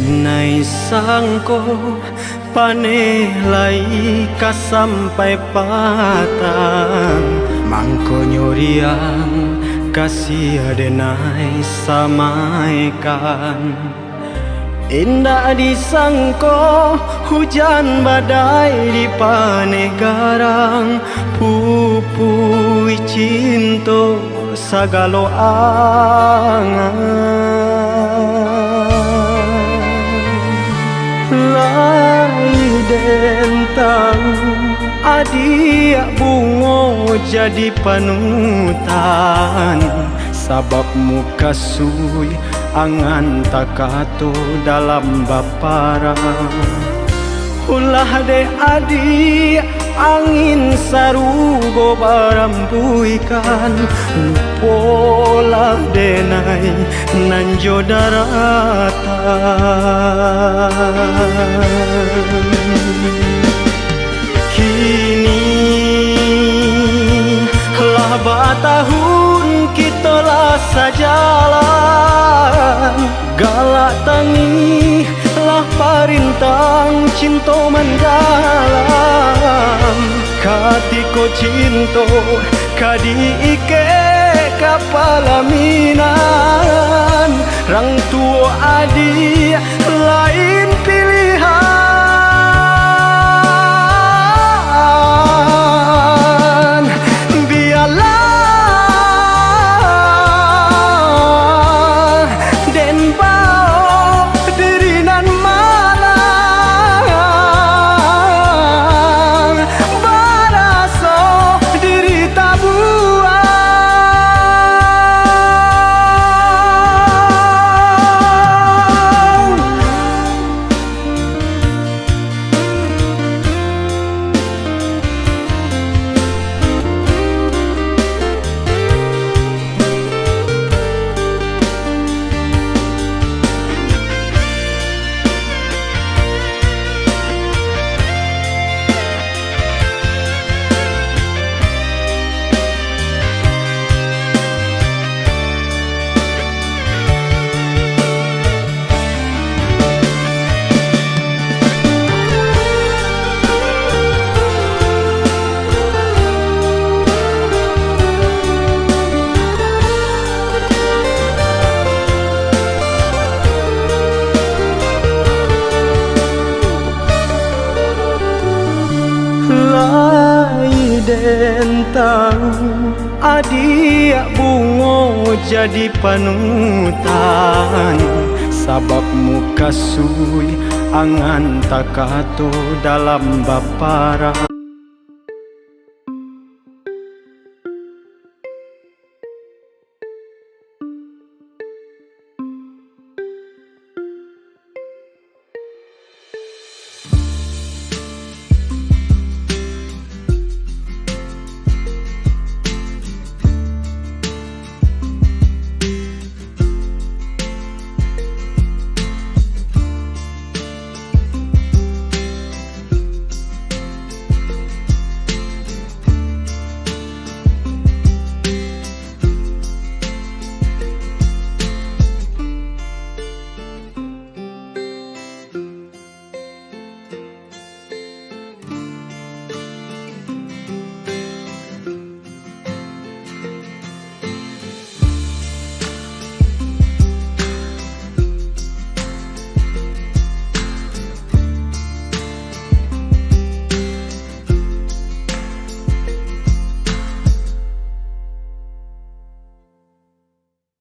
Nai sangko panelai ka sampai patang mangko nyoriang kasih adenai samaikan. Indah disangko hujan badai di panegarang pupui cinto sagalo angan. Lai dentang adia bungo jadi panutan sabab muka sui angan takato dalam baparang. Ulah de adi angin sarugo barampuikan lupolah denai nanjo daratan. Kini lah batahun kita lah sajalan galak tangi lah parintang cinto mendalam katiko cinto kadi ike kapalaminan rang tua adi lain pilihan. Lai dentang adia bungo jadi panutan sabab muka sui angan takato dalam baparang.